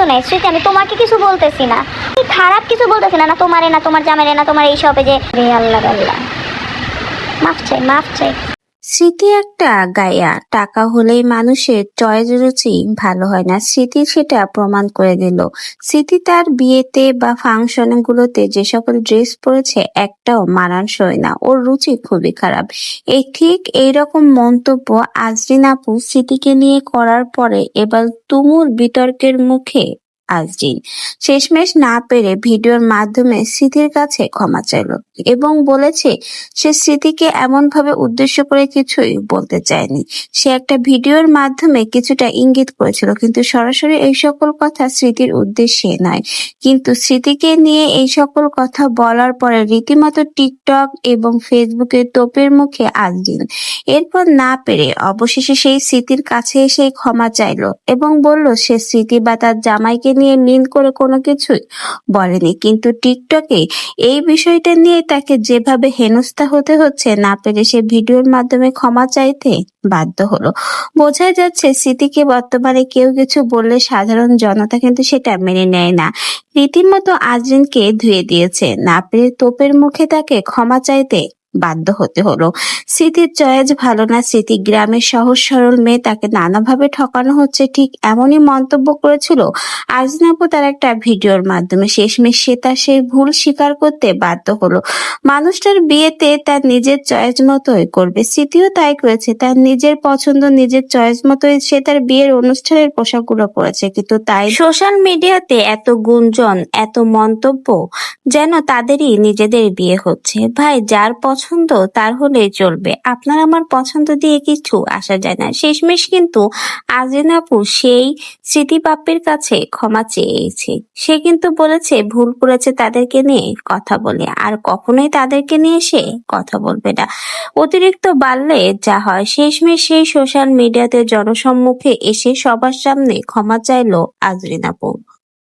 নাই স্মৃতি, আমি তোমাকে কিছু বলতেছি না, খারাপ কিছু বলতেছি না, না তোমারে না তোমার জামাইরে না তোমার এইসবে যে রে আল্লাহ আল্লাহ, মাফ চাই মাফ চাই। স্মৃতি একটা গায়া, টাকা হলেই মানুষের চয়েস রুচি ভালো হয় না। স্মৃতি সেটা প্রমাণ করে দিল। স্মৃতি তার বিয়েতে বা ফাংশন গুলোতে যে সকল ড্রেস পরেছে একটাও মানানসই না, ওর রুচি খুবই খারাপ। এই ঠিক এইরকম মন্তব্য আজরিন আপু স্মৃতিকে নিয়ে করার পরে এবার তুমুল বিতর্কের মুখে আজরিন। শেষমেশ না পেরে ভিডিওর মাধ্যমে স্মৃতির কাছে ক্ষমা চাইল এবং বলেছে সে স্মৃতিকে এমন ভাবে উদ্দেশ্য করে কিছুই বলতে চায়নি। সে একটা ভিডিওর মাধ্যমে কিছুটা ইঙ্গিত করেছিল, কিন্তু সরাসরি এই সকল কথা স্মৃতির উদ্দেশ্যে নয়। কিন্তু স্মৃতিকে নিয়ে এই সকল কথা বলার পরে রীতিমতো টিকটক এবং ফেসবুকে তোপের মুখে আজরিন। এরপর না পেরে অবশেষে সেই স্মৃতির কাছে এসে ক্ষমা চাইলো এবং বলল সে স্মৃতি বা তার জামাইকে নিয়ে মিন করে কোনো কিছুই বলেনি, কিন্তু টিকটকে এই বিষয়টা নিয়ে তাকে যেভাবে হেনস্থা হতে হচ্ছে না পেরে সে ভিডিওর মাধ্যমে ক্ষমা চাইতে বাধ্য হলো। বোঝাই যাচ্ছে স্মৃতিকে বর্তমানে কেউ কিছু বললে সাধারণ জনতা কিন্তু সেটা মেনে নেয় না। রীতিমতো আজরিনকে ধুয়ে দিয়েছে, না পেরে তোপের মুখে তাকে ক্ষমা চাইতে বাধ্য হতে হলো। স্মৃতির চয়েস ভালো না, স্মৃতি গ্রামের সহজ সরল মেয়ে, তাকে নানাভাবে ঠকানো হচ্ছে, ঠিক এমনই মন্তব্য করেছিল আজরিন আপু তার একটা ভিডিওর মাধ্যমে। শেষমেশ সে তার সেই ভুল স্বীকার করতে বাধ্য হলো। মানুষটার বিয়েতে তার নিজের চয়েস মতোই করবে, স্মৃতিও তাই করেছে, তার নিজের পছন্দ নিজের চয়েস মতোই সে তার বিয়ের অনুষ্ঠানের পোশাকগুলো পরেছে, কিন্তু তাই সোশ্যাল মিডিয়াতে এত গুঞ্জন, এত মন্তব্য যেন তাদেরই নিজেদের বিয়ে হচ্ছে। ভাই, যার পছন্দ তার হলেই চলবে, আপনার আমার পছন্দ দিয়ে কিছু আসা যায় না। শেষমেশ কিন্তু আজরিন আপু সেই স্মৃতি বাপ্পির কাছে ক্ষমা চেয়েছে। সে কিন্তু বলেছে ভুল করেছে তাদেরকে নিয়ে কথা বলে, আর কখনোই তাদেরকে নিয়ে সে কথা বলবে না। অতিরিক্ত বাড়লে যা হয়, শেষমেশ সেই সোশ্যাল মিডিয়াতে জনসম্মুখে এসে সবার সামনে ক্ষমা চাইলো আজরিন আপু।